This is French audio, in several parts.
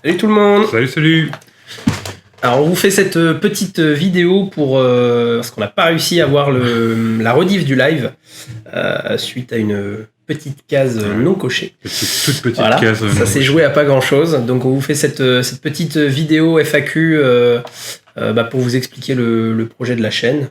Salut tout le monde. Salut. Alors on vous fait cette petite vidéo parce qu'on n'a pas réussi à voir la rediff du live suite à une petite case non cochée. Toute petite voilà, case. Ça s'est joué à pas grand chose. Donc on vous fait cette petite vidéo FAQ pour vous expliquer le projet de la chaîne.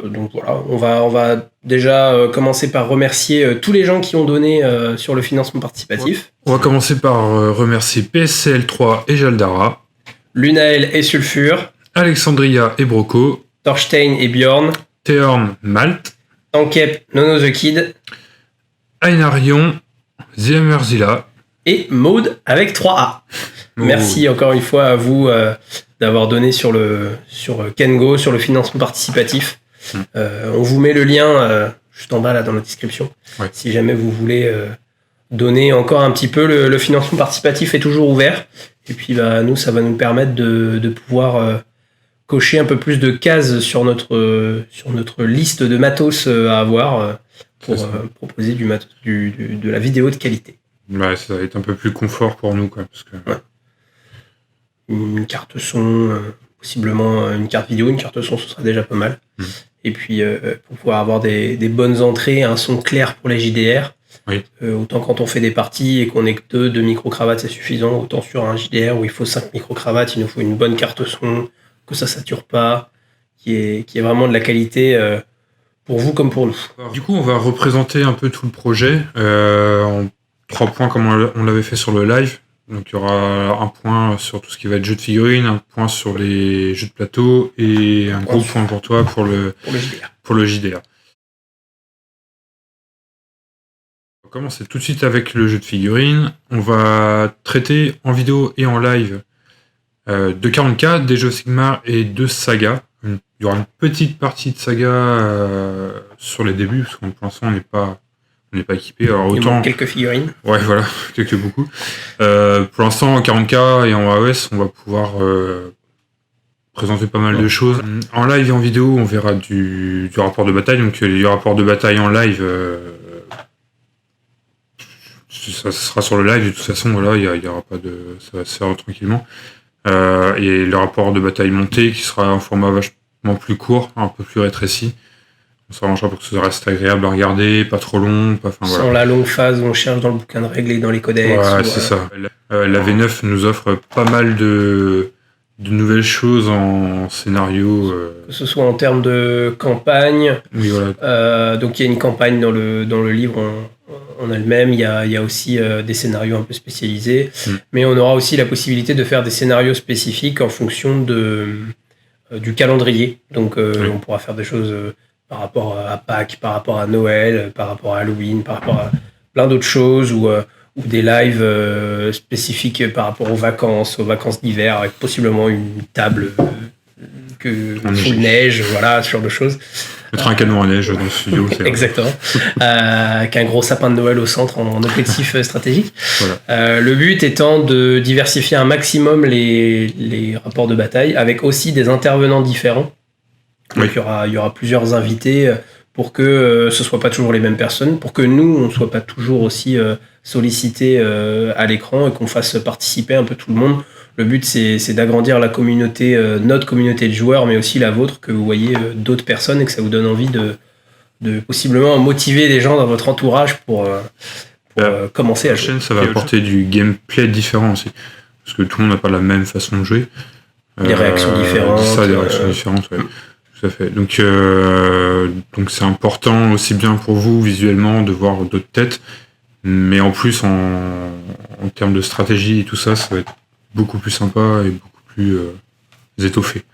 Donc voilà, on va déjà commencer par remercier tous les gens qui ont donné sur le financement participatif. On va commencer par remercier PSCL3 et Jaldara, Lunael et Sulfur, Alexandria et Broco, Thorstein et Bjorn, Theorn Malte, Tankep, Nono the Kid, Ainarion, Ziemerzilla et Maude avec 3A. Oh. Merci encore une fois à vous d'avoir donné sur Kengo, sur le financement participatif. On vous met le lien juste en bas là dans la description. Ouais. Si jamais vous voulez donner encore un petit peu, le financement participatif est toujours ouvert. Et puis nous, ça va nous permettre de pouvoir cocher un peu plus de cases sur notre liste de matos à avoir pour proposer de la vidéo de qualité. Ouais, ça va être un peu plus confort pour nous, quoi. Parce que... Ouais. Une carte son, possiblement une carte vidéo, une carte son, ce sera déjà pas mal. Et puis, pour pouvoir avoir des bonnes entrées, un son clair pour les JDR. Oui. Autant quand on fait des parties et qu'on est que deux micro-cravates, c'est suffisant. Autant sur un JDR où il faut 5 micro-cravates, il nous faut une bonne carte son, que ça sature pas, qui est vraiment de la qualité pour vous comme pour nous. Du coup, on va représenter un peu tout le projet en 3 points comme on l'avait fait sur le live. Donc il y aura un point sur tout ce qui va être jeu de figurines, un point sur les jeux de plateau et un gros point pour toi pour le JDR. On va commencer tout de suite avec le jeu de figurines. On va traiter en vidéo et en live de 40K, des jeux Sigmar et de Saga. Il y aura une petite partie de Saga sur les débuts, parce que pour l'instant on n'est pas équipé. Alors, autant... Il manque quelques figurines. Ouais, voilà, beaucoup. Pour l'instant, en 40K et en AOS, on va pouvoir présenter pas mal de choses. En live et en vidéo, on verra du rapport de bataille. Donc, les rapports de bataille en live, ça sera sur le live. De toute façon, voilà, il y aura pas de, ça va se faire tranquillement. Et le rapport de bataille monté, qui sera en format vachement plus court, un peu plus rétréci. On s'arrangera pour que ça reste agréable à regarder, pas trop long. Sans la longue phase où on cherche dans le bouquin de règles et dans les codex. Ouais, c'est ça. La V9 nous offre pas mal de nouvelles choses en scénario. Que ce soit en termes de campagne. Oui, voilà. Donc il y a une campagne dans le livre en elle-même. Il y a aussi des scénarios un peu spécialisés. Mais on aura aussi la possibilité de faire des scénarios spécifiques en fonction du calendrier. Donc on pourra faire des choses... par rapport à Pâques, par rapport à Noël, par rapport à Halloween, par rapport à plein d'autres choses, ou des lives spécifiques par rapport aux vacances d'hiver, avec possiblement une table full neige, voilà, ce genre de choses. Mettre un canon à neige dans le studio. Exactement. Qu'un gros sapin de Noël au centre en objectif stratégique. Voilà. Le but étant de diversifier un maximum les rapports de bataille, avec aussi des intervenants différents. Donc il y aura plusieurs invités pour que ce soit pas toujours les mêmes personnes, pour que nous on soit pas toujours aussi sollicités à l'écran et qu'on fasse participer un peu tout le monde. Le but c'est d'agrandir la communauté, notre communauté de joueurs, mais aussi la vôtre, que vous voyez d'autres personnes et que ça vous donne envie de possiblement motiver les gens dans votre entourage pour commencer à jouer. La chaîne, ça va apporter du gameplay différent aussi, parce que tout le monde n'a pas la même façon de jouer. Des réactions différentes. Des réactions différentes, ouais. Tout à fait. Donc c'est important aussi bien pour vous visuellement de voir d'autres têtes, mais en plus en termes de stratégie et tout ça, ça va être beaucoup plus sympa et beaucoup plus étoffé.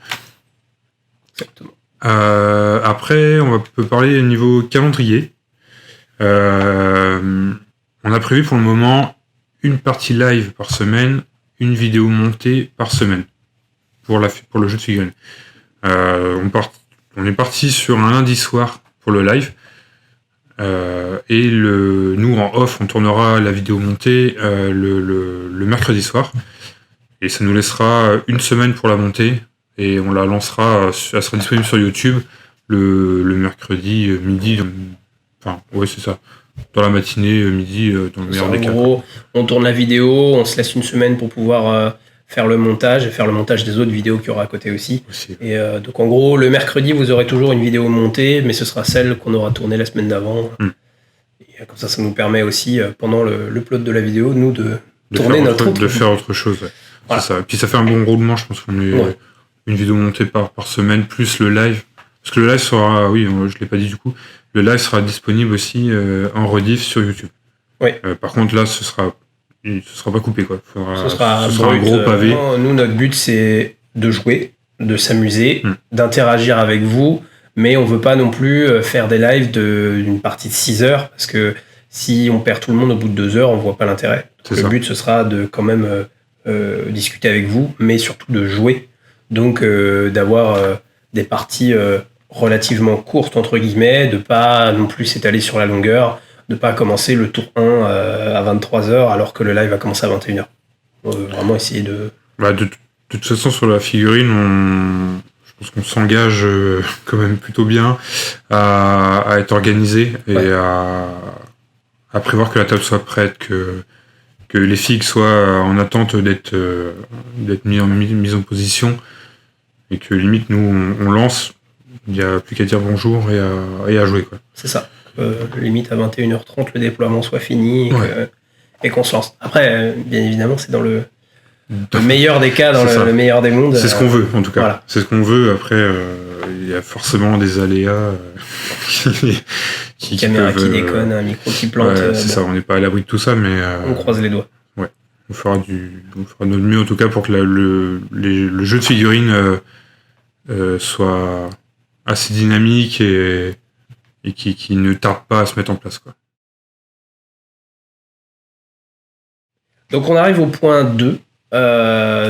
Exactement. Après, on peut parler au niveau calendrier. On a prévu pour le moment une partie live par semaine, une vidéo montée par semaine pour le jeu de figurines. On est parti sur un lundi soir pour le live et nous en off on tournera la vidéo montée le mercredi soir et ça nous laissera une semaine pour la monter et on la lancera, elle sera disponible sur YouTube le mercredi midi, enfin ouais c'est ça, dans la matinée, midi, dans le meilleur des cas. En gros, on tourne la vidéo, on se laisse une semaine pour pouvoir faire le montage et faire le montage des autres vidéos qu'il y aura à côté aussi. Et donc en gros, le mercredi, vous aurez toujours une vidéo montée, mais ce sera celle qu'on aura tournée la semaine d'avant. Et comme ça nous permet aussi, pendant l'upload de la vidéo, nous de tourner de faire autre chose. Ouais. Voilà. C'est ça. Et puis ça fait un bon roulement, je pense qu'on est une vidéo montée par semaine, plus le live. Parce que le live sera, oui, je l'ai pas dit du coup, le live sera disponible aussi en rediff sur YouTube. Oui. Par contre là, ce sera pas coupé quoi. Ce sera un gros pavé. Nous, notre but c'est de jouer, de s'amuser, d'interagir avec vous, mais on veut pas non plus faire des lives d'une partie de 6 heures, parce que si on perd tout le monde au bout de 2 heures, on voit pas l'intérêt. Le but ce sera de quand même discuter avec vous, mais surtout de jouer. Donc d'avoir des parties relativement courtes entre guillemets, de pas non plus s'étaler sur la longueur, de pas commencer le tour 1 à 23h alors que le live va commencer à 21h. Vraiment essayer de... de toute façon, sur la figurine, je pense qu'on s'engage quand même plutôt bien à être organisé et à prévoir que la table soit prête, que les figues soient en attente d'être mises en position, et que limite nous on lance, il n'y a plus qu'à dire bonjour et à jouer quoi. C'est ça. Limite à 21h30 le déploiement soit fini et qu'on se lance. Après, bien évidemment, c'est dans le meilleur des cas, dans le meilleur des mondes. C'est ce qu'on veut, en tout cas. Voilà. C'est ce qu'on veut. Après, il y a forcément des aléas qui caméra qui déconne, un micro qui plante. C'est ça, on n'est pas à l'abri de tout ça, mais... on croise les doigts. Ouais. On fera notre mieux, en tout cas, pour que le jeu de figurines soit assez dynamique et qui ne tarde pas à se mettre en place, quoi. Donc on arrive au point 2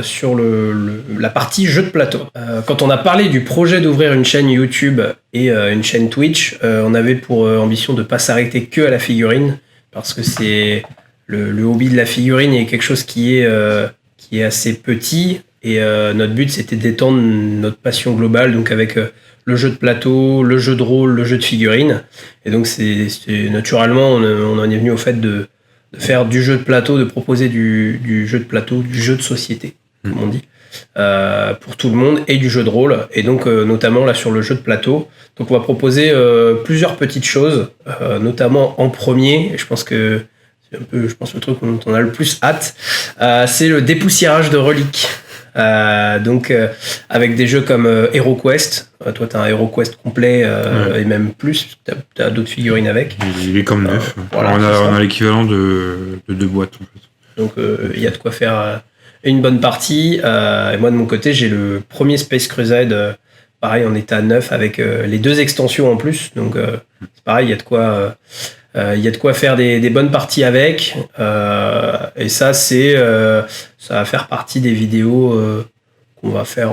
sur la partie jeu de plateau. Quand on a parlé du projet d'ouvrir une chaîne YouTube et une chaîne Twitch, on avait pour ambition de ne pas s'arrêter que à la figurine, parce que c'est le hobby de la figurine est quelque chose qui est assez petit, et notre but c'était d'étendre notre passion globale, donc avec le jeu de plateau, le jeu de rôle, le jeu de figurine. Et donc c'est naturellement on en est venu au fait de faire du jeu de plateau, de proposer du jeu de plateau, du jeu de société, comme on dit, pour tout le monde, et du jeu de rôle. Et donc notamment là sur le jeu de plateau, donc on va proposer plusieurs petites choses, notamment en premier, et je pense que c'est un peu, le truc dont on a le plus hâte, c'est le dépoussiérage de reliques. Donc avec des jeux comme HeroQuest, toi t'as un HeroQuest complet et même plus, t'as d'autres figurines avec. Il est comme neuf. Voilà, on a l'équivalent de 2 boîtes en fait. Donc il y a de quoi faire une bonne partie. Et moi de mon côté j'ai le premier Space Crusade, pareil en état neuf avec les 2 extensions en plus. Donc c'est pareil, il y a de quoi faire des bonnes parties avec, et ça ça va faire partie des vidéos qu'on va faire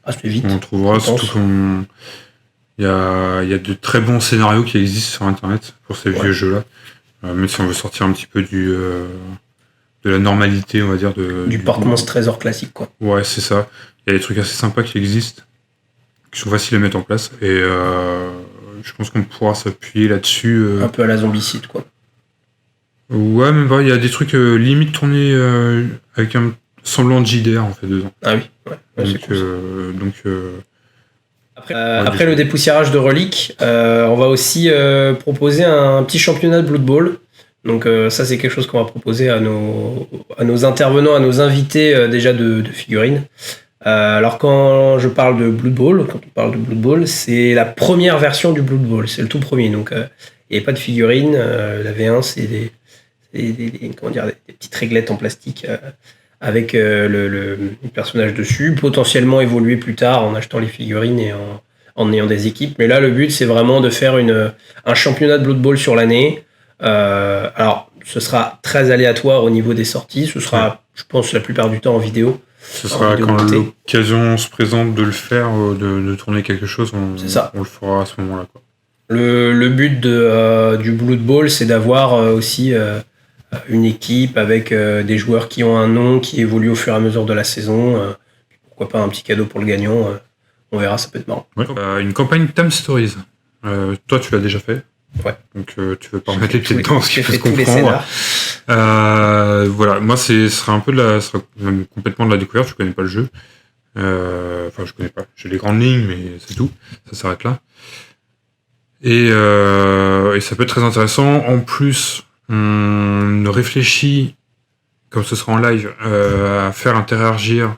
assez vite. On trouvera surtout il y a de très bons scénarios qui existent sur internet pour ces vieux jeux-là, même si on veut sortir un petit peu de la normalité, on va dire, du porte-monstre trésor classique, quoi. Ouais, c'est ça. Il y a des trucs assez sympas qui existent, qui sont faciles à mettre en place, et je pense qu'on pourra s'appuyer là-dessus. Un peu à la Zombicide, quoi. Ouais, même pas. Il y a des trucs limite tournés avec un semblant de JDR en fait dedans. Ah oui, ouais. Donc, cool, après le dépoussiérage de reliques, on va aussi proposer un petit championnat de Blood Bowl. Donc ça c'est quelque chose qu'on va proposer à nos intervenants, à nos invités déjà de figurines. Alors quand on parle de Blood Bowl, c'est la première version du Blood Bowl, c'est le tout premier. Donc il n'y avait pas de figurines. La V1 c'est des petites réglettes en plastique avec le personnage dessus, potentiellement évoluer plus tard en achetant les figurines et en ayant des équipes. Mais là le but c'est vraiment de faire un championnat de Blood Bowl sur l'année. Alors ce sera très aléatoire au niveau des sorties, ce sera je pense la plupart du temps en vidéo. Ce sera quand l'occasion se présente de le faire, de tourner quelque chose, on le fera à ce moment-là, quoi. Le but du Blood Bowl, c'est d'avoir aussi une équipe avec des joueurs qui ont un nom, qui évoluent au fur et à mesure de la saison. Pourquoi pas un petit cadeau pour le gagnant, on verra, ça peut être marrant. Ouais. Une campagne Time Stories. Toi, tu l'as déjà fait ? Ouais. Donc tu veux pas remettre les pieds dedans, ce qui peut se tous les comprendre. scénars. Voilà, moi ce sera même complètement de la découverte, je connais pas le jeu. Enfin, je connais pas. J'ai les grandes lignes, mais c'est tout. Ça s'arrête là. Et ça peut être très intéressant. En plus, on réfléchit, comme ce sera en live, à faire interagir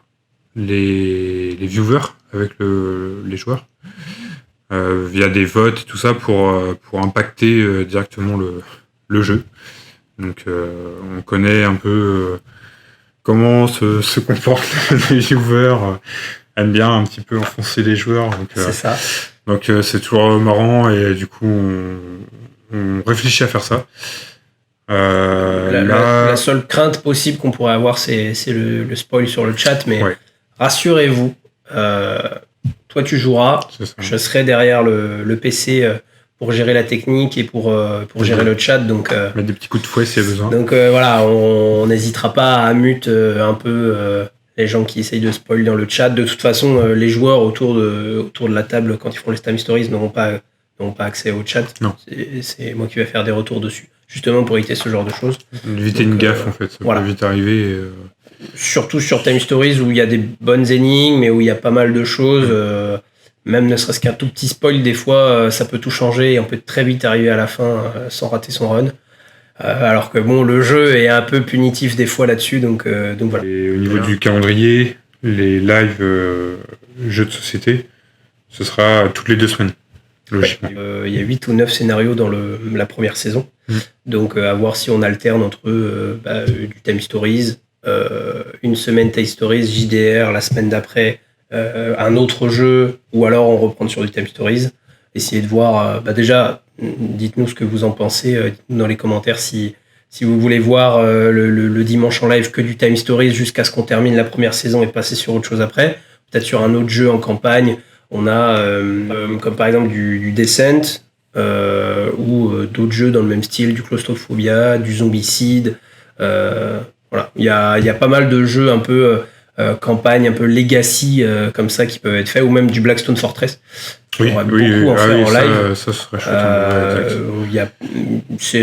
les viewers avec les joueurs via des votes et tout ça pour impacter directement le jeu. Donc, on connaît un peu comment se comportent les viewers. Aiment bien un petit peu enfoncer les joueurs. Donc, c'est ça. Donc c'est toujours marrant et du coup on réfléchit à faire ça. La seule crainte possible qu'on pourrait avoir, c'est le spoil sur le chat, mais rassurez-vous, toi tu joueras, je serai derrière le PC pour gérer la technique et pour gérer le chat. Donc, mettre des petits coups de fouet s'il y a besoin. Donc voilà, on n'hésitera pas à mute un peu les gens qui essayent de spoil dans le chat. De toute façon, les joueurs autour de la table, quand ils font les Time Stories, n'auront pas accès au chat. Non. C'est moi qui vais faire des retours dessus, justement pour éviter ce genre de choses. Éviter une gaffe en fait, ça peut vite arriver. Surtout sur Time Stories où il y a des bonnes énigmes, mais où il y a pas mal de choses. Même ne serait-ce qu'un tout petit spoil, des fois, ça peut tout changer et on peut très vite arriver à la fin sans rater son run. Alors que bon, le jeu est un peu punitif des fois là-dessus, donc voilà. Et au niveau du calendrier, les lives jeux de société, ce sera toutes les 2 semaines, logiquement. Il y a 8 ou 9 scénarios dans la première saison, donc à voir si on alterne entre du Time Stories, une semaine Time Stories, JDR, la semaine d'après un autre jeu, ou alors on reprend sur du Time Stories. Essayez de voir, déjà, dites-nous ce que vous en pensez, dites-nous dans les commentaires si vous voulez voir le dimanche en live que du Time Stories jusqu'à ce qu'on termine la première saison et passer sur autre chose après. Peut-être sur un autre jeu en campagne. On a, comme par exemple du Descent, ou d'autres jeux dans le même style, du Claustrophobia, du Zombicide. Voilà. Il y a pas mal de jeux un peu campagne, un peu legacy comme ça qui peuvent être faits, ou même du Blackstone Fortress. Oui, en faire en live. Ça serait chouette.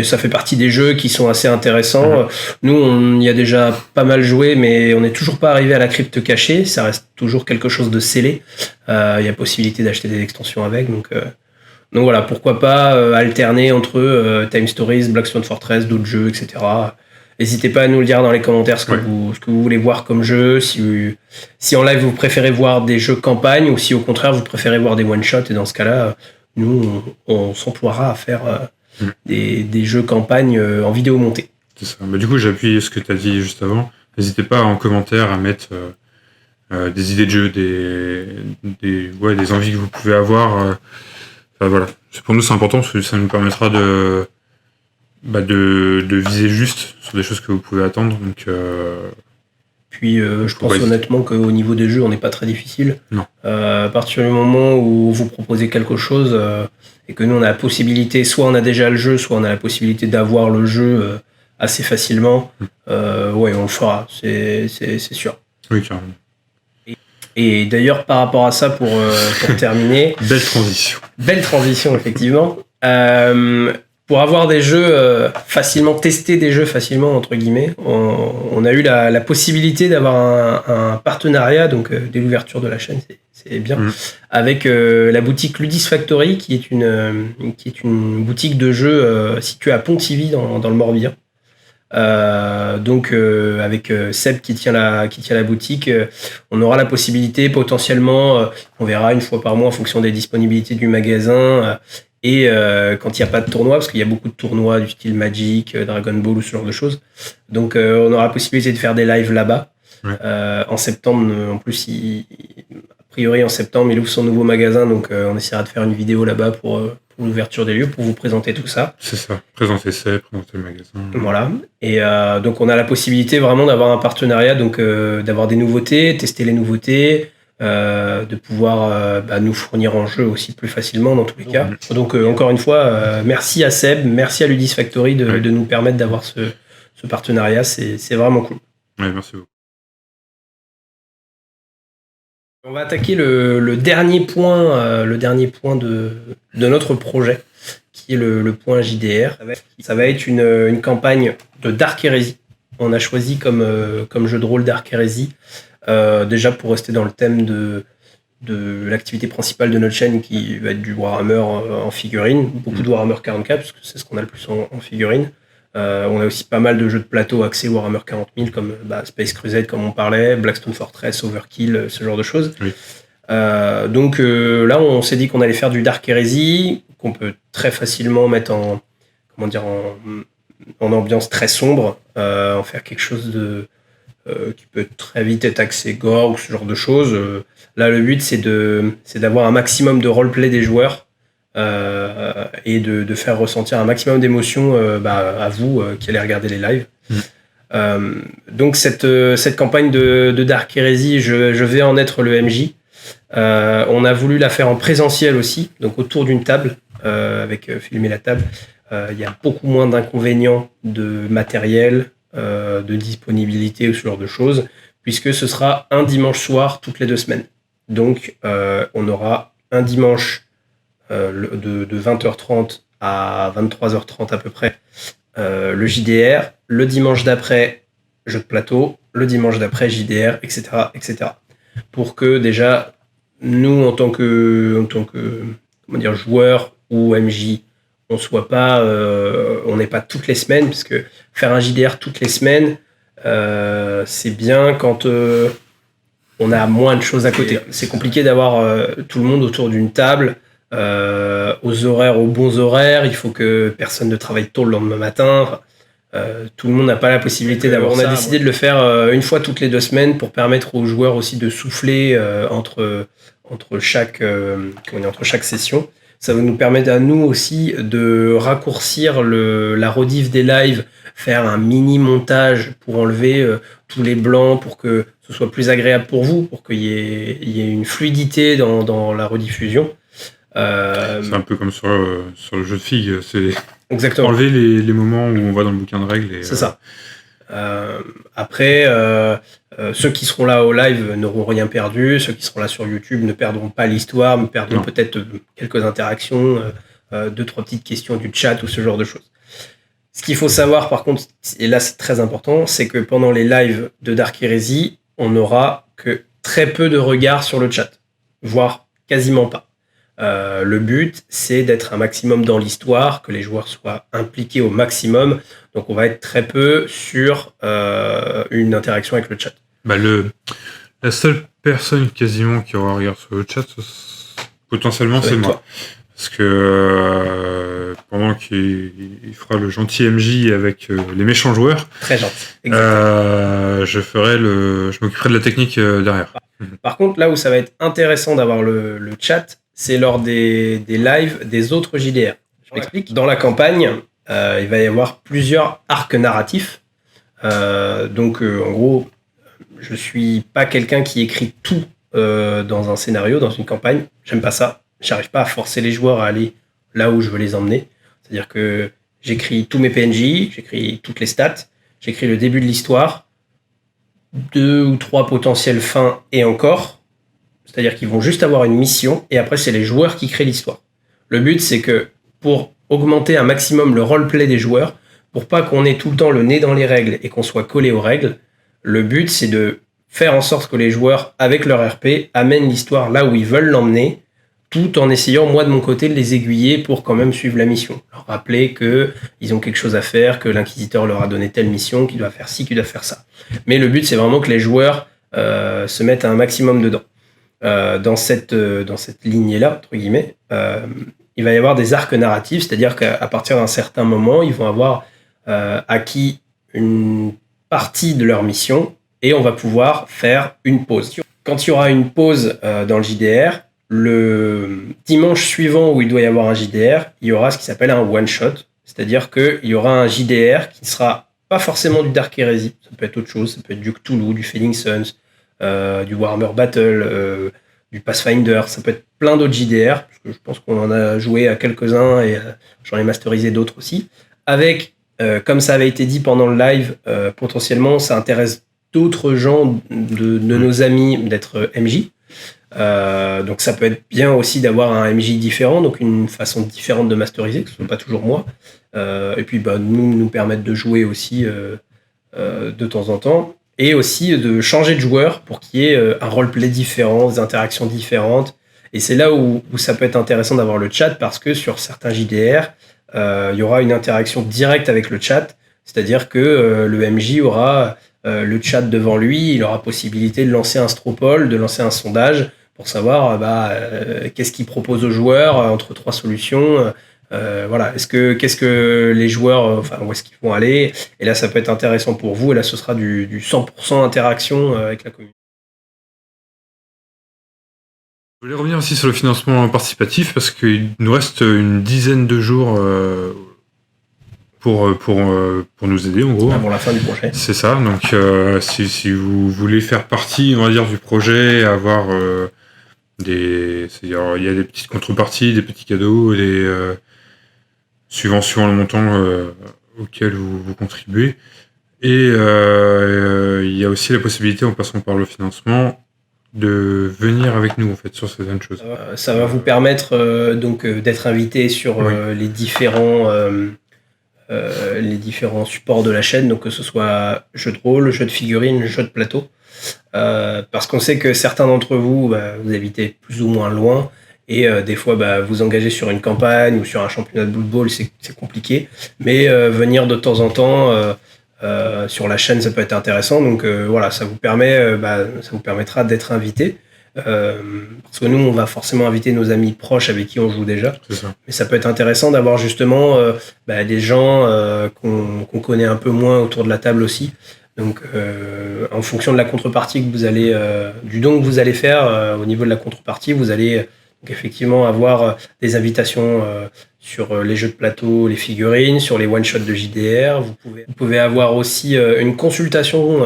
Ça fait partie des jeux qui sont assez intéressants. Nous, on y a déjà pas mal joué, mais on n'est toujours pas arrivé à la crypte cachée. Ça reste toujours quelque chose de scellé. Il y a possibilité d'acheter des extensions avec. Donc voilà, pourquoi pas alterner entre Time Stories, Blackstone Fortress, d'autres jeux, etc. N'hésitez pas à nous le dire dans les commentaires ce que vous voulez voir comme jeu, si en live vous préférez voir des jeux campagne ou si au contraire vous préférez voir des one-shots, et dans ce cas-là, nous on s'emploiera à faire des jeux campagne en vidéo montée. C'est ça. Du coup, j'appuie ce que tu as dit juste avant. N'hésitez pas en commentaire à mettre des idées de jeux, des envies que vous pouvez avoir. Voilà. Pour nous, c'est important parce que ça nous permettra de viser juste sur des choses que vous pouvez attendre. Donc, puis je pense honnêtement qu'au niveau des jeux, on n'est pas très difficile. Non. À partir du moment où vous proposez quelque chose et que nous on a la possibilité, soit on a déjà le jeu, soit on a la possibilité d'avoir le jeu assez facilement, on le fera, c'est sûr. Oui, carrément. Et d'ailleurs, par rapport à ça, pour terminer... Belle transition, effectivement. Pour avoir des jeux facilement, tester des jeux facilement, entre guillemets, on a eu la possibilité d'avoir un partenariat, donc dès l'ouverture de la chaîne, c'est bien, avec la boutique Ludis Factory, qui est une boutique de jeux située à Pontivy, dans le Morbihan. Avec Seb qui tient la boutique, on aura la possibilité potentiellement, on verra une fois par mois en fonction des disponibilités du magasin, et quand il n'y a pas de tournoi, parce qu'il y a beaucoup de tournois du style Magic, Dragon Ball ou ce genre de choses, donc on aura la possibilité de faire des lives là-bas. En septembre, en plus a priori en septembre il ouvre son nouveau magasin, donc on essaiera de faire une vidéo là-bas pour l'ouverture des lieux, pour vous présenter tout ça. C'est ça, présenter le magasin. Voilà, et donc on a la possibilité vraiment d'avoir un partenariat, donc d'avoir des nouveautés, tester les nouveautés, de pouvoir nous fournir en jeu aussi plus facilement dans tous les cas. Donc encore une fois, merci à Seb, merci à Ludis Factory de nous permettre d'avoir ce partenariat, c'est vraiment cool. Ouais, merci beaucoup. On va attaquer le dernier point, de notre projet, qui est le point JDR. Ça va être une campagne de Dark Heresy. On a choisi comme jeu de rôle Dark Heresy, déjà pour rester dans le thème de l'activité principale de notre chaîne, qui va être du Warhammer en figurine, beaucoup de Warhammer 40K, parce que c'est ce qu'on a le plus en figurine. On a aussi pas mal de jeux de plateau axés Warhammer 40 000, comme Space Crusade, comme on parlait, Blackstone Fortress, Overkill, ce genre de choses. Oui. Donc là, on s'est dit qu'on allait faire du Dark Heresy, qu'on peut très facilement mettre en ambiance très sombre, en faire quelque chose qui peut très vite être axé gore ou ce genre de choses. Là, le but, c'est d'avoir un maximum de roleplay des joueurs, et de faire ressentir un maximum d'émotions à vous qui allez regarder les lives. Donc cette campagne de Dark Heresy, je vais en être le MJ. On a voulu la faire en présentiel aussi, donc autour d'une table, avec filmer la table. Il y a beaucoup moins d'inconvénients de matériel, de disponibilité ou ce genre de choses, puisque ce sera un dimanche soir toutes les 2 semaines. Donc on aura un dimanche de 20h30 à 23h30 à peu près, le JDR, le dimanche d'après jeu de plateau, le dimanche d'après JDR, etc., etc. Pour que déjà nous en tant que joueurs ou MJ, on n'est pas toutes les semaines, parce que faire un JDR toutes les semaines, c'est bien quand on a moins de choses à côté. C'est compliqué d'avoir tout le monde autour d'une table, aux bons horaires. Il faut que personne ne travaille tôt le lendemain matin. Tout le monde n'a pas la possibilité d'avoir ça. On a décidé de le faire une fois toutes les 2 semaines pour permettre aux joueurs aussi de souffler entre chaque session. Ça va nous permettre à nous aussi de raccourcir la rediff des lives, faire un mini montage pour enlever tous les blancs, pour que ce soit plus agréable pour vous, pour qu'il y ait une fluidité dans la rediffusion. C'est un peu comme sur le jeu de filles, c'est exactement. Enlever les moments où on va dans le bouquin de règles. C'est ça. Après, ceux qui seront là au live n'auront rien perdu. Ceux qui seront là sur YouTube ne perdront pas l'histoire, mais perdront peut-être quelques interactions, 2-3 petites questions du chat ou ce genre de choses. Ce qu'il faut savoir, par contre, et là c'est très important, c'est que pendant les lives de Dark Heresy, on n'aura que très peu de regards sur le chat, voire quasiment pas. Le but, c'est d'être un maximum dans l'histoire, que les joueurs soient impliqués au maximum. Donc, on va être très peu sur une interaction avec le chat. La seule personne quasiment qui aura un regard sur le chat, potentiellement, c'est moi. Parce que pendant qu'il fera le gentil MJ avec les méchants joueurs, très gentil. Je m'occuperai de la technique derrière. Par contre, là où ça va être intéressant d'avoir le chat, c'est lors des lives des autres JDR. Je m'explique. Dans la campagne, il va y avoir plusieurs arcs narratifs. Donc, en gros, je suis pas quelqu'un qui écrit tout dans un scénario, dans une campagne. J'aime pas ça. J'arrive pas à forcer les joueurs à aller là où je veux les emmener. C'est-à-dire que j'écris tous mes PNJ, j'écris toutes les stats, j'écris le début de l'histoire, 2 ou 3 potentielles fins et encore. C'est-à-dire qu'ils vont juste avoir une mission et après, c'est les joueurs qui créent l'histoire. Le but, c'est que pour augmenter un maximum le roleplay des joueurs, pour pas qu'on ait tout le temps le nez dans les règles et qu'on soit collé aux règles, le but, c'est de faire en sorte que les joueurs, avec leur RP, amènent l'histoire là où ils veulent l'emmener, tout en essayant, moi, de mon côté, de les aiguiller pour quand même suivre la mission. Leur rappeler qu'ils ont quelque chose à faire, que l'inquisiteur leur a donné telle mission, qu'il doit faire ci, qu'il doit faire ça. Mais le but, c'est vraiment que les joueurs se mettent un maximum dedans. Dans cette lignée-là, entre guillemets, il va y avoir des arcs narratifs, c'est-à-dire qu'à partir d'un certain moment, ils vont avoir acquis une partie de leur mission et on va pouvoir faire une pause. Quand il y aura une pause dans le JDR, le dimanche suivant où il doit y avoir un JDR, il y aura ce qui s'appelle un one-shot, c'est-à-dire qu'il y aura un JDR qui ne sera pas forcément du Dark Heresy, ça peut être autre chose, ça peut être du Cthulhu, du Fading Suns, du Warhammer Battle, du Pathfinder, ça peut être plein d'autres JDR, parce que je pense qu'on en a joué à quelques-uns et j'en ai masterisé d'autres aussi. Avec, comme ça avait été dit pendant le live, potentiellement ça intéresse d'autres gens de nos amis d'être MJ. Donc ça peut être bien aussi d'avoir un MJ différent, donc une façon différente de masteriser, que ce soit pas toujours moi. Et puis nous permettre de jouer aussi de temps en temps. Et aussi de changer de joueur pour qu'il y ait un roleplay différent, des interactions différentes. Et c'est là où ça peut être intéressant d'avoir le chat, parce que sur certains JDR, il y aura une interaction directe avec le chat. C'est-à-dire que le MJ aura le chat devant lui, il aura possibilité de lancer un straw poll, de lancer un sondage pour savoir qu'est-ce qu'il propose aux joueurs entre trois solutions. Voilà, qu'est-ce que les joueurs, où est-ce qu'ils vont aller? Et là, ça peut être intéressant pour vous. Et là, ce sera du 100% interaction avec la communauté. Je voulais revenir aussi sur le financement participatif parce qu'il nous reste une dizaine de jours pour nous aider, en gros. Avant la fin du projet. C'est ça. Donc, si vous voulez faire partie, on va dire, du projet, avoir c'est-à-dire, il y a des petites contreparties, des petits cadeaux, suivant le montant auquel vous contribuez. Et il y a aussi la possibilité, en passant par le financement, de venir avec nous en fait sur certaines choses. Ça va vous permettre d'être invité sur les différents supports de la chaîne, donc que ce soit jeux de rôle, jeux de figurines, jeux de plateau. Parce qu'on sait que certains d'entre vous, vous habitez plus ou moins loin, et des fois vous engagez sur une campagne ou sur un championnat de Blood Bowl, c'est compliqué, mais venir de temps en temps sur la chaîne, ça peut être intéressant. Donc voilà, ça vous permettra d'être invité. Parce que nous, on va forcément inviter nos amis proches avec qui on joue déjà. C'est ça. Mais ça peut être intéressant d'avoir justement des gens qu'on connaît un peu moins autour de la table aussi. Donc en fonction de la contrepartie que vous allez, du don que vous allez faire au niveau de la contrepartie, vous allez donc effectivement avoir des invitations sur les jeux de plateau, les figurines, sur les one-shots de JDR. Vous pouvez avoir aussi une consultation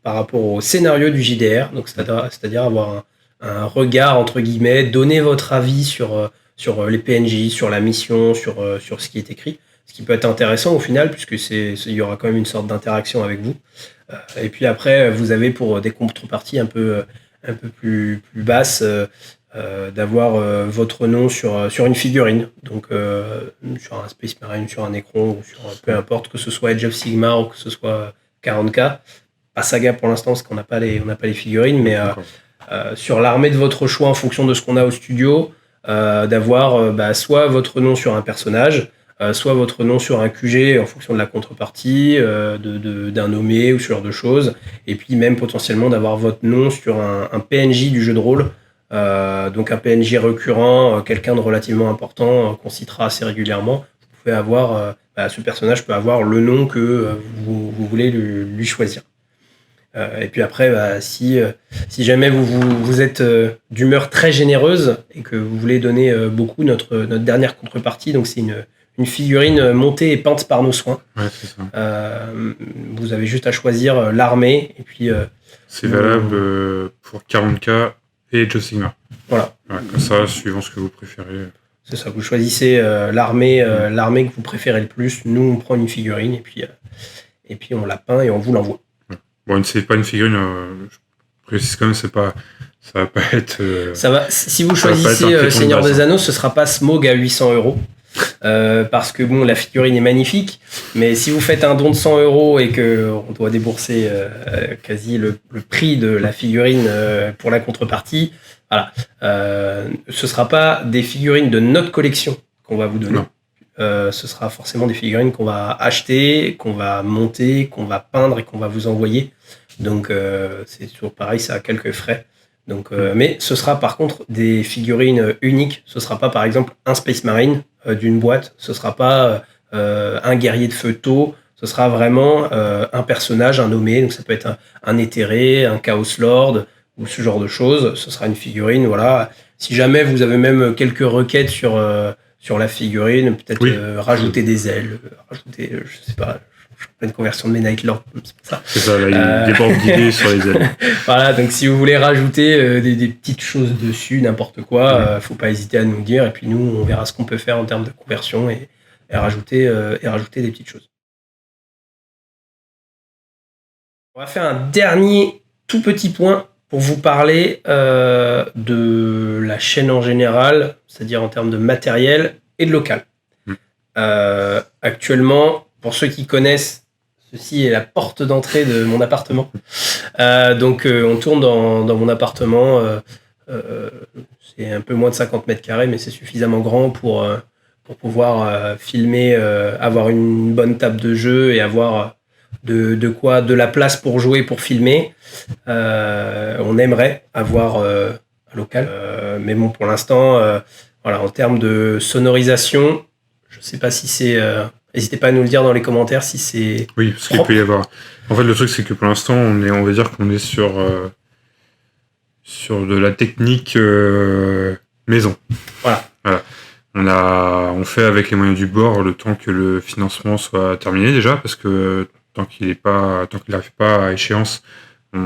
par rapport au scénario du JDR, donc c'est-à-dire avoir un regard, entre guillemets, donner votre avis sur les PNJ, sur la mission, sur ce qui est écrit. Ce qui peut être intéressant au final, puisque il y aura quand même une sorte d'interaction avec vous. Et puis après, vous avez pour des contreparties un peu plus basses, d'avoir votre nom sur une figurine, donc sur un Space Marine, sur un Necron, ou sur peu importe, que ce soit Age of Sigmar ou que ce soit 40K. Pas Saga pour l'instant, parce qu'on n'a pas les figurines, mais sur l'armée de votre choix en fonction de ce qu'on a au studio, d'avoir soit votre nom sur un personnage, soit votre nom sur un QG en fonction de la contrepartie, d'un nommé ou ce genre de choses, et puis même potentiellement d'avoir votre nom sur un PNJ du jeu de rôle, donc un PNJ récurrent, quelqu'un de relativement important qu'on citera assez régulièrement. Vous pouvez avoir, ce personnage peut avoir le nom que vous voulez lui choisir. Et puis après, si jamais vous êtes d'humeur très généreuse et que vous voulez donner beaucoup, notre dernière contrepartie, donc c'est une figurine montée et peinte par nos soins. Ouais, c'est ça. Vous avez juste à choisir l'armée, et puis c'est valable pour 40K et Age of Sigmar. Voilà. Ouais, comme ça, suivant ce que vous préférez. C'est ça, vous choisissez l'armée que vous préférez le plus. Nous, on prend une figurine et puis on la peint et on vous l'envoie. Bon, c'est pas une figurine, je précise quand même, ça va pas être... si vous choisissez Seigneur des Anneaux, ce sera pas Smaug à 800 €, parce que bon, la figurine est magnifique, mais si vous faites un don de 100 € et qu'on doit débourser quasi le prix de la figurine pour la contrepartie, voilà, ce sera pas des figurines de notre collection qu'on va vous donner. Non. Ce sera forcément des figurines qu'on va acheter, qu'on va monter, qu'on va peindre et qu'on va vous envoyer. Donc c'est toujours pareil, ça a quelques frais. Donc, mais ce sera par contre des figurines uniques. Ce sera pas par exemple un Space Marine d'une boîte. Ce sera pas un guerrier de feu tôt. Ce sera vraiment un personnage, un nommé. Donc ça peut être un éthéré, un Chaos Lord ou ce genre de choses. Ce sera une figurine. Voilà. Si jamais vous avez même quelques requêtes sur la figurine, peut-être rajouter des ailes, rajouter, je sais pas, je suis en pleine conversion de mes Night Lords, c'est pour ça. C'est ça, là, il déborde d'idées sur les ailes. Voilà, donc si vous voulez rajouter des petites choses dessus, n'importe quoi, faut pas hésiter à nous dire, et puis nous, on verra ce qu'on peut faire en termes de conversion et rajouter des petites choses. On va faire un dernier tout petit point Pour vous parler de la chaîne en général, c'est-à-dire en termes de matériel et de local. Actuellement, pour ceux qui connaissent, ceci est la porte d'entrée de mon appartement. Donc on tourne dans mon appartement. C'est un peu moins de 50 mètres carrés, mais c'est suffisamment grand pour pouvoir filmer, avoir une bonne table de jeu et avoir de la place pour jouer, pour filmer. On aimerait avoir un local, mais bon, pour l'instant, voilà, en termes de sonorisation, je sais pas si c'est. N'hésitez pas à nous le dire dans les commentaires si c'est. Oui, parce qu'il peut y avoir. En fait, le truc, c'est que pour l'instant, on va dire qu'on est sur de la technique maison. Voilà. On fait avec les moyens du bord le temps que le financement soit terminé déjà, parce que tant qu'il n'arrive pas à échéance, on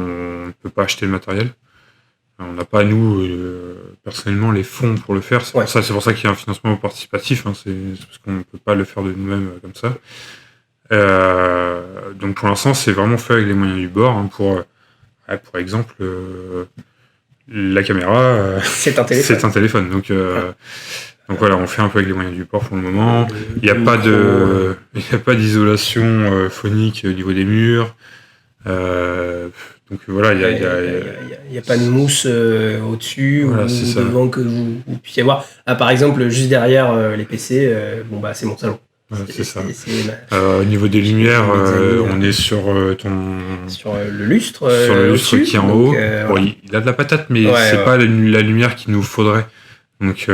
ne peut pas acheter le matériel. On n'a pas, nous, personnellement, les fonds pour le faire. C'est pour ça qu'il y a un financement participatif. Hein, c'est parce qu'on ne peut pas le faire de nous-mêmes comme ça. Donc pour l'instant, c'est vraiment fait avec les moyens du bord. Hein, pour exemple, la caméra, c'est un téléphone. Donc voilà, on fait un peu avec les moyens du bord pour le moment. Il n'y a pas d'isolation phonique au niveau des murs. Donc voilà, il n'y a pas de mousse au-dessus voilà, ou devant que vous puissiez voir. Par exemple, juste derrière les PC, c'est mon salon. Voilà, c'est ça. Au niveau des lumières, on est sur sur le lustre. Sur le lustre qui est en haut. Bon, il a de la patate, mais c'est pas la lumière qu'il nous faudrait. Donc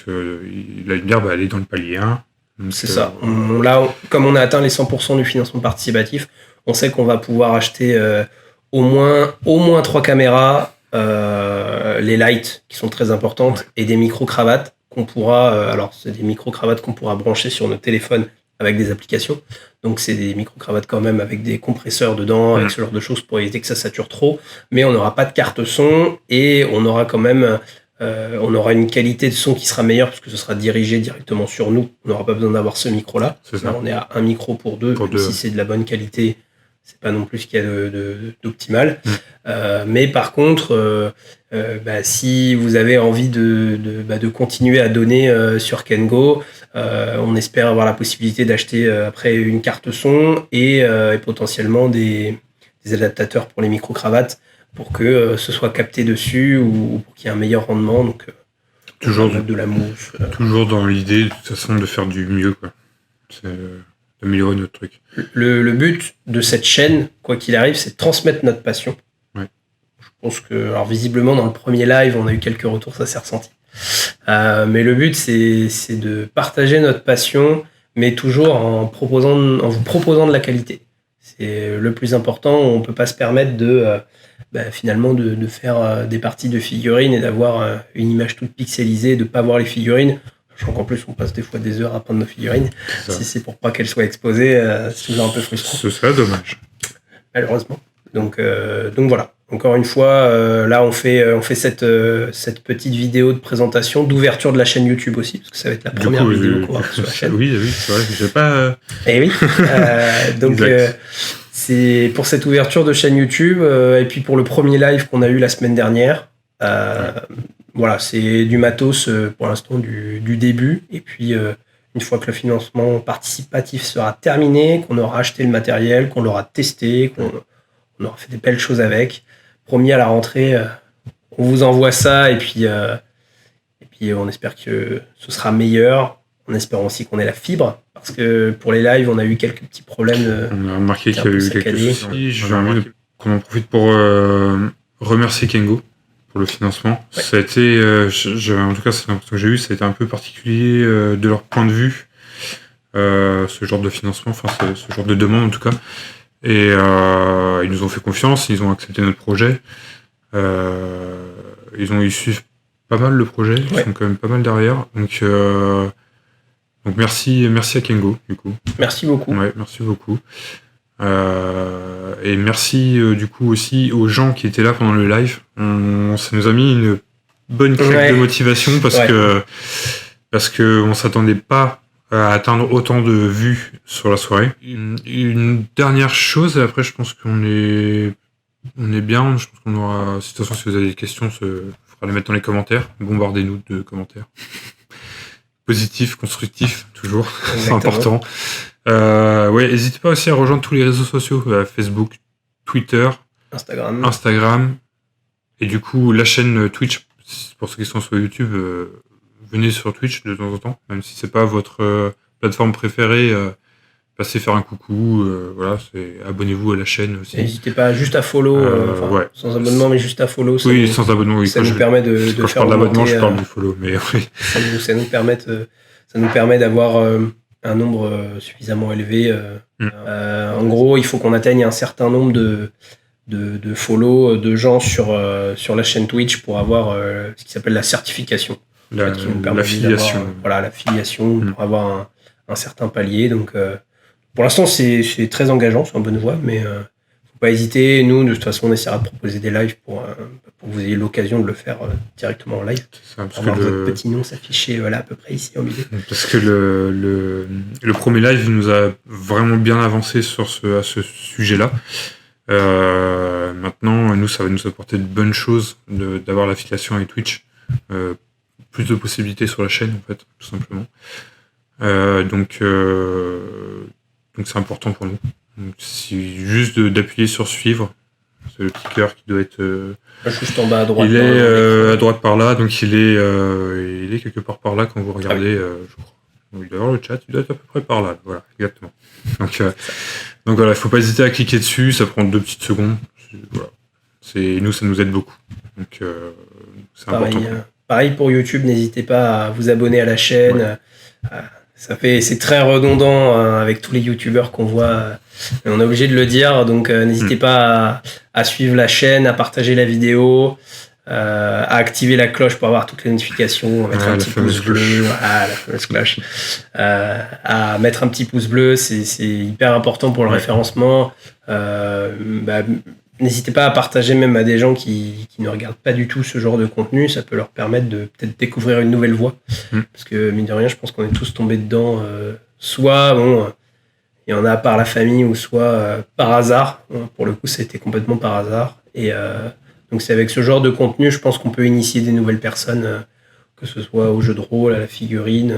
la lumière, elle est dans le palier 1. C'est ça. Là, comme on a atteint les 100% du financement participatif, on sait qu'on va pouvoir acheter au moins 3 caméras, les lights qui sont très importantes, et des micro-cravates qu'on pourra... alors, c'est des micro-cravates qu'on pourra brancher sur nos téléphones avec des applications. Donc, c'est des micro-cravates quand même avec des compresseurs dedans, avec ce genre de choses pour éviter que ça sature trop. Mais on n'aura pas de carte son et on aura quand même... on aura une qualité de son qui sera meilleure parce que ce sera dirigé directement sur nous. On n'aura pas besoin d'avoir ce micro-là. Là, on est à un micro pour deux. Si c'est de la bonne qualité, c'est pas non plus ce qu'il y a d'optimal. Mais par contre, si vous avez envie de continuer à donner sur Kengo, on espère avoir la possibilité d'acheter après une carte son et potentiellement des adaptateurs pour les micro-cravates pour que ce soit capté dessus ou pour qu'il y ait un meilleur rendement. Donc, toujours de la mousse. Toujours dans l'idée, de toute façon, de faire du mieux, quoi. C'est d'améliorer notre truc. Le but de cette chaîne, quoi qu'il arrive, c'est de transmettre notre passion. Ouais. Je pense que, alors visiblement, dans le premier live, on a eu quelques retours, ça s'est ressenti. Mais le but, c'est de partager notre passion, mais toujours en vous proposant de la qualité. C'est le plus important. On ne peut pas se permettre finalement de faire des parties de figurines et d'avoir une image toute pixelisée, de ne pas voir les figurines. Sachant qu'en plus, on passe des fois des heures à prendre nos figurines. Si c'est pour pas qu'elles soient exposées, c'est toujours un peu frustrant. Ce serait dommage. Malheureusement. Donc voilà. Encore une fois, là, on fait cette petite vidéo de présentation, d'ouverture de la chaîne YouTube aussi, parce que ça va être la première vidéo qu'on va faire sur la chaîne. Oui, c'est vrai. Je sais pas. Eh oui. Donc, c'est pour cette ouverture de chaîne YouTube, et puis pour le premier live qu'on a eu la semaine dernière. Voilà, c'est du matos pour l'instant du début. Et puis, une fois que le financement participatif sera terminé, qu'on aura acheté le matériel, qu'on l'aura testé, qu'on aura fait des belles choses avec, promis à la rentrée, on vous envoie ça. Et puis on espère que ce sera meilleur. On espère aussi qu'on ait la fibre. Parce que pour les lives, on a eu quelques petits problèmes. On a remarqué qu'il y a eu quelques soucis. Je vais qu'on en profite pour remercier Kengo pour le financement. Ouais. Ça a été, en tout cas, c'est l'impression que j'ai eu, ça a été un peu particulier de leur point de vue, ce genre de financement, enfin ce genre de demande en tout cas. Et ils nous ont fait confiance, ils ont accepté notre projet. Ils suivent pas mal le projet, ils sont quand même pas mal derrière. Donc merci à Kengo, du coup. Merci beaucoup. Ouais, merci beaucoup. Et merci du coup aussi aux gens qui étaient là pendant le live. Ça nous a mis une bonne claque de motivation parce que on s'attendait pas à atteindre autant de vues sur la soirée. Une dernière chose, et après je pense qu'on est On est bien, je pense qu'on aura... De toute façon, si vous avez des questions, il faudra les mettre dans les commentaires. Bombardez-nous de commentaires. Positifs, constructifs, toujours. C'est important. Ouais, n'hésitez pas aussi à rejoindre tous les réseaux sociaux. Facebook, Twitter, Instagram. Et du coup, la chaîne Twitch, pour ceux qui sont sur YouTube, venez sur Twitch de temps en temps. Même si c'est pas votre plateforme préférée, passez faire un coucou, voilà, abonnez-vous à la chaîne aussi. N'hésitez pas juste à follow, ouais. Sans abonnement, mais juste à follow. Oui, sans abonnement, oui. Ça nous permet de quand faire je parle d'abonnement, je parle du follow, mais oui. Ça nous permet d'avoir un nombre suffisamment élevé. En gros, il faut qu'on atteigne un certain nombre de follow de gens sur la chaîne Twitch pour avoir ce qui s'appelle la certification. L'affiliation. Voilà, l'affiliation pour avoir un certain palier. Donc, pour l'instant, c'est très engageant, c'est en bonne voie, mais faut pas hésiter. Nous, de toute façon, on essaiera de proposer des lives pour que vous ayez l'occasion de le faire directement en live. Pour voir votre petit nom s'afficher à peu près ici au milieu. Parce que le premier live nous a vraiment bien avancé à ce sujet-là. Maintenant, nous, ça va nous apporter de bonnes choses d'avoir l'affiliation avec Twitch. Plus de possibilités sur la chaîne, en fait, tout simplement. Donc c'est important pour nous. Donc, juste d'appuyer sur suivre. C'est le petit cœur qui doit être juste en bas à droite. Il est à droite par là, donc il est quelque part par là quand vous regardez, je crois. Donc, il doit y avoir le chat, il doit être à peu près par là. Voilà, exactement. Donc voilà, il faut pas hésiter à cliquer dessus, ça prend 2 petites secondes. Voilà. Nous, ça nous aide beaucoup. Donc c'est important. Pareil pour YouTube, n'hésitez pas à vous abonner à la chaîne. Ouais. C'est très redondant avec tous les youtubeurs qu'on voit. On est obligé de le dire, donc n'hésitez pas à suivre la chaîne, à partager la vidéo, à activer la cloche pour avoir toutes les notifications, à mettre un petit pouce bleu, la fameuse cloche, à mettre un petit pouce bleu, c'est hyper important pour le référencement. N'hésitez pas à partager même à des gens qui ne regardent pas du tout ce genre de contenu. Ça peut leur permettre de peut-être découvrir une nouvelle voie. Parce que, mine de rien, je pense qu'on est tous tombés dedans. Soit, il y en a par la famille, ou soit par hasard. Pour le coup, ça a été complètement par hasard. Et donc, c'est avec ce genre de contenu, je pense qu'on peut initier des nouvelles personnes, que ce soit au jeu de rôle, à la figurine,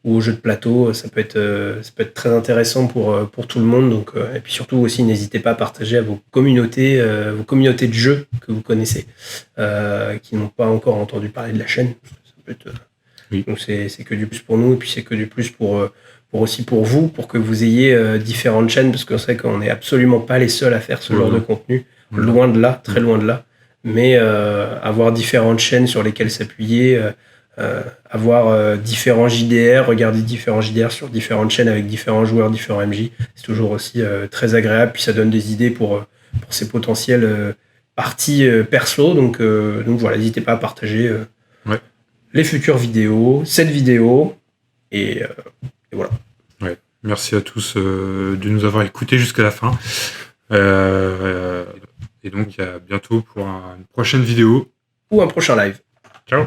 ou au jeu de plateau. Ça peut être très intéressant pour tout le monde. Donc, et puis surtout aussi, n'hésitez pas à partager à vos communautés de jeux que vous connaissez, qui n'ont pas encore entendu parler de la chaîne. Ça peut être, oui. Donc c'est que du plus pour nous, et puis c'est que du plus pour aussi pour vous, pour que vous ayez différentes chaînes, parce qu'on sait qu'on n'est absolument pas les seuls à faire ce genre de contenu, loin de là, très loin de là. Mais avoir différentes chaînes sur lesquelles s'appuyer, avoir différents JDR, regarder différents JDR sur différentes chaînes avec différents joueurs, différents MJ, c'est toujours aussi très agréable, puis ça donne des idées pour ces potentielles parties perso, donc voilà, n'hésitez pas à partager les futures vidéos, cette vidéo, et voilà. Ouais. Merci à tous de nous avoir écoutés jusqu'à la fin. Et donc à bientôt pour une prochaine vidéo. Ou un prochain live. Ciao.